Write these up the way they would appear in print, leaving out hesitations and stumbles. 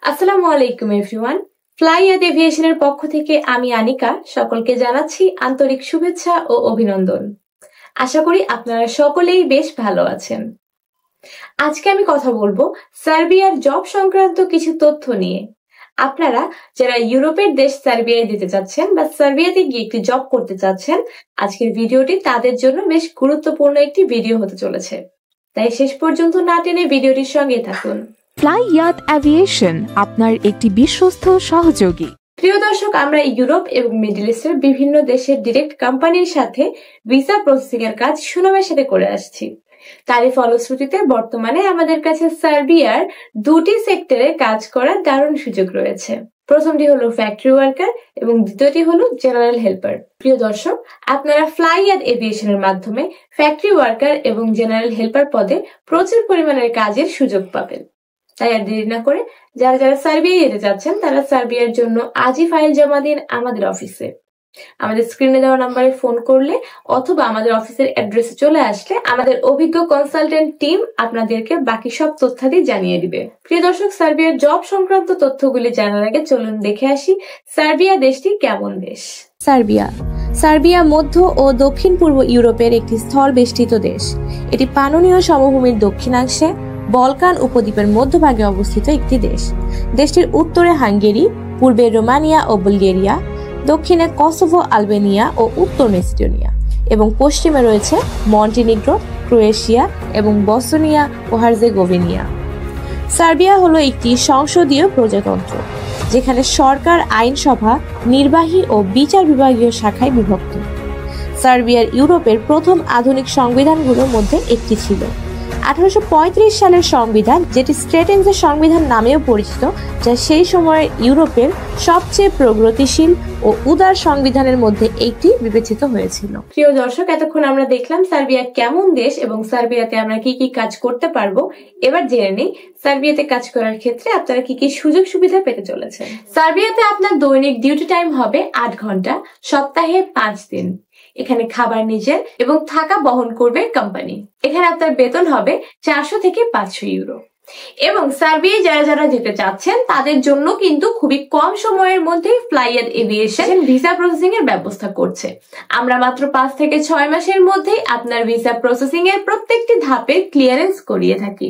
আসসালামু আলাইকুম এভরিওয়ান। ফ্লাইয়াদ এভিয়েশনের পক্ষ থেকে আমি আনিকা সকলকে জানাচ্ছি আন্তরিক শুভেচ্ছা ও অভিনন্দন। আশা করি আপনারা সকলেই বেশ ভালো আছেন। আজকে আমি কথা বলবো সার্বিয়ার জব সংক্রান্ত কিছু তথ্য নিয়ে। আপনারা যারা ইউরোপের দেশ সার্বিয়ায় যেতে চাচ্ছেন বা সার্বিয়াতে গিয়ে একটি জব করতে চাচ্ছেন, আজকের ভিডিওটি তাদের জন্য বেশ গুরুত্বপূর্ণ একটি ভিডিও হতে চলেছে। তাই শেষ পর্যন্ত না টেনে ভিডিওটির সঙ্গে থাকুন। ফ্লাইয়াদ এভিয়েশন আপনার একটি বিশ্বস্ত সহযোগী। প্রিয় দর্শক, আমরা ইউরোপ এবং মিডল ইস্টের বিভিন্ন দেশের ডিরেক্ট কোম্পানির সাথে ভিসা প্রসেসিং এর কাজ সুনামের সাথে করে আসছি। তারই ফলশ্রুতিতে বর্তমানে আমাদের কাছে সার্বিয়ার দুটি সেক্টরে কাজ করার দারুণ সুযোগ রয়েছে। প্রথমটি হলো ফ্যাক্টরি ওয়ার্কার এবং দ্বিতীয়টি হলো জেনারেল হেল্পার। প্রিয় দর্শক, আপনারা ফ্লাইয়াদ এভিয়েশনের মাধ্যমে ফ্যাক্টরি ওয়ার্কার এবং জেনারেল হেল্পার পদে প্রচুর পরিমাণের কাজের সুযোগ পাবেন। তাই আর দেরি না করে যারা যারা সার্বিয়ায় যেতে চাচ্ছেন তারা সার্বিয়ার জন্য আজই ফাইল জমা দিন আমাদের অফিসে। আমাদের স্ক্রিনে দেওয়া নাম্বারে ফোন করলে অথবা আমাদের অফিসের অ্যাড্রেসে চলে আসলে আমাদের অভিজ্ঞ কনসালটেন্ট টিম আপনাদেরকে বাকি সব তথ্যাদি জানিয়ে দিবে। প্রিয় দর্শক, সার্বিয়ার জব সংক্রান্ত তথ্যগুলি জানার আগে চলুন দেখে আসি সার্বিয়া দেশটি কেমন দেশ। সার্বিয়া মধ্য ও দক্ষিণ পূর্ব ইউরোপের একটি স্থল বেষ্টিত দেশ। এটি পাননীয় সমভূমির দক্ষিণাংশে বলকান উপদ্বীপের মধ্যভাগে অবস্থিত একটি দেশ। দেশটির উত্তরে হাঙ্গেরি, পূর্বে রোমানিয়া ও বুলগেরিয়া, দক্ষিণে কসোভো, আলবেনিয়া ও উত্তর মেসিডোনিয়া এবং পশ্চিমে রয়েছে মন্টিনিগ্রো, ক্রোয়েশিয়া এবং বসনিয়া ও হার্জেগোভিনা। সার্বিয়া হলো একটি সংসদীয় প্রজাতন্ত্র যেখানে সরকার আইনসভা, নির্বাহী ও বিচার বিভাগীয় শাখায় বিভক্ত। সার্বিয়ার ইউরোপের প্রথম আধুনিক সংবিধানগুলোর মধ্যে একটি ছিল। 1835 সালের সংবিধান, যেটি স্ট্রেটেন্সের সংবিধান নামেও পরিচিত, যা সেই সময়ের ইউরোপের সবচেয়ে প্রগতিশীল ও উদার সংবিধানের মধ্যে একটি বিবেচিত হয়েছিল। প্রিয় দর্শক, এতক্ষণ আমরা দেখলাম সার্বিয়া কেমন দেশ এবং সার্বিয়াতে আমরা কি কি কাজ করতে পারবো। এবার জেনে নিই সার্বিয়াতে কাজ করার ক্ষেত্রে আপনারা কি কি সুযোগ সুবিধা পেতে চলেছেন। সার্বিয়াতে আপনার দৈনিক ডিউটি টাইম হবে 8 ঘন্টা, সপ্তাহে 5 দিন। এখানে খাবার নিজের এবং থাকা বহন করবে কোম্পানি। এখানে আপনার বেতন হবে 400 থেকে 500 ইউরো। এবং সার্বিয়ায় যারা যারা যেতে চাচ্ছেন তাদের জন্য কিন্তু খুবই কম সময়ের মধ্যে ফ্লাইয়াদ এভিয়েশন ভিসা প্রসেসিং এর ব্যবস্থা করছে। আমরা মাত্র 5 থেকে 6 মাসের মধ্যে আপনার ভিসা প্রসেসিং এর প্রত্যেকটি ধাপের ক্লিয়ারেন্স করিয়ে থাকি।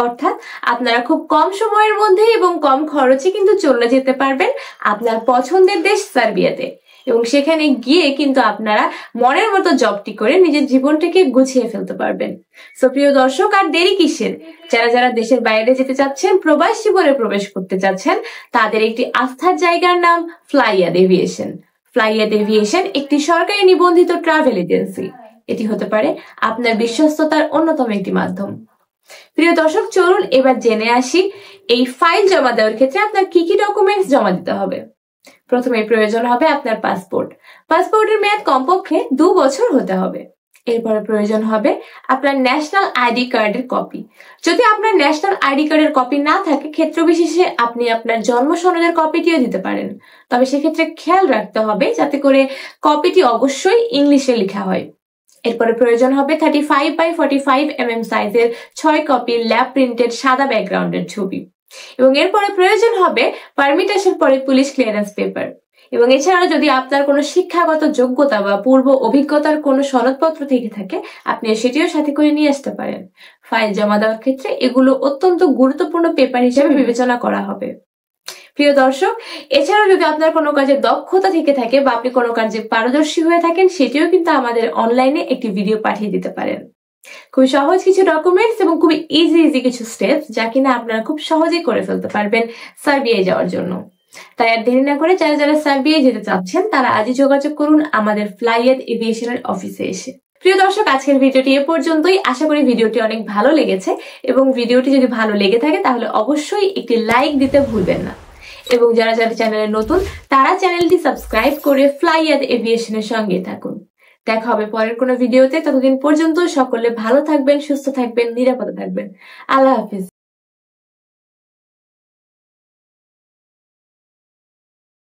অর্থাৎ আপনারা খুব কম সময়ের মধ্যে এবং কম খরচে কিন্তু চলে যেতে পারবেন আপনার পছন্দের দেশ সার্বিয়াতে, এবং সেখানে গিয়ে কিন্তু আপনারা মনের মতো জবটি করে নিজের জীবনটাকে গুছিয়ে ফেলতে পারবেন। সো প্রিয় দর্শক, আর দেরি কিসের? যারা যারা দেশের বাইরে যেতে চাচ্ছেন, প্রবাস জীবনে প্রবেশ করতে চাচ্ছেন, তাদের একটি আস্থার জায়গার নাম ফ্লাইয়াদ এভিয়েশন। ফ্লাইয়াদ এভিয়েশন একটি সরকারি নিবন্ধিত ট্রাভেল এজেন্সি। এটি হতে পারে আপনার বিশ্বস্ততার অন্যতম একটি মাধ্যম। প্রিয় দর্শক, চলুন এবার জেনে আসি এই ফাইল জমা দেওয়ার ক্ষেত্রে আপনার কি কি ডকুমেন্টস জমা দিতে হবে। প্রথমে প্রয়োজন হবে আপনার পাসপোর্ট। পাসপোর্টের মেয়াদ কমপক্ষে 2 বছর হতে হবে। এরপরে প্রয়োজন হবে আপনার ন্যাশনাল আইডি কার্ডের কপি। যদি আপনার ন্যাশনাল আইডি কার্ডের কপি না থাকে, ক্ষেত্র বিশেষে আপনি আপনার জন্ম সনদের কপিটিও দিতে পারেন। তবে সেক্ষেত্রে খেয়াল রাখতে হবে যাতে করে কপিটি অবশ্যই ইংলিশে লেখা হয়। এরপরে প্রয়োজন হবে 35x45 mm সাইজের 6 কপি ল্যাব প্রিন্টেড সাদা ব্যাকগ্রাউন্ডের ছবি। এবং এরপরে প্রয়োজন হবে পারমিট আসার পরে পুলিশ ক্লিয়ারেন্স পেপার। এবং এছাড়া যদি আপনার কোনো শিক্ষাগত যোগ্যতা বা পূর্ব অভিজ্ঞতার কোনো সনদপত্র থেকে থাকে, আপনি সেটিও সাথে করে নিয়ে আসতে পারেন। ফাইল জমা দেওয়ার ক্ষেত্রে এগুলো অত্যন্ত গুরুত্বপূর্ণ পেপার হিসেবে বিবেচনা করা হবে। প্রিয় দর্শক, এছাড়াও যদি আপনার কোনো কাজে দক্ষতা থেকে থাকে বা আপনি কোনো কাজে পারদর্শী হয়ে থাকেন, সেটিও কিন্তু আমাদের অনলাইনে একটি ভিডিও পাঠিয়ে দিতে পারেন। খুবই সহজ কিছু ডকুমেন্টস এবং খুবই ইজি কিছু স্টেপস, যা কিনা আপনারা খুব সহজেই করে ফেলতে পারবেন সার্বিয়ায় যাওয়ার জন্য। তাই আর দেরি না করে যারা যারা সার্বিয়ায় যেতে চাচ্ছেন তারা আজই যোগাযোগ করুন আমাদের ফ্লাইয়াদ এভিয়েশনের অফিসে এসে। প্রিয় দর্শক, আজকের ভিডিওটি এ পর্যন্তই। আশা করি ভিডিওটি অনেক ভালো লেগেছে, এবং ভিডিওটি যদি ভালো লেগে থাকে তাহলে অবশ্যই একটি লাইক দিতে ভুলবেন না। এবং যারা যারা চ্যানেলে নতুন তারা চ্যানেলটি সাবস্ক্রাইব করে ফ্লাইয়াদ এভিয়েশনের সঙ্গে থাকুন। দেখা হবে পরের কোনো ভিডিওতে। ততদিন পর্যন্ত সকলে ভালো থাকবেন, সুস্থ থাকবেন, নিরাপদে থাকবেন। আল্লাহ হাফিজ।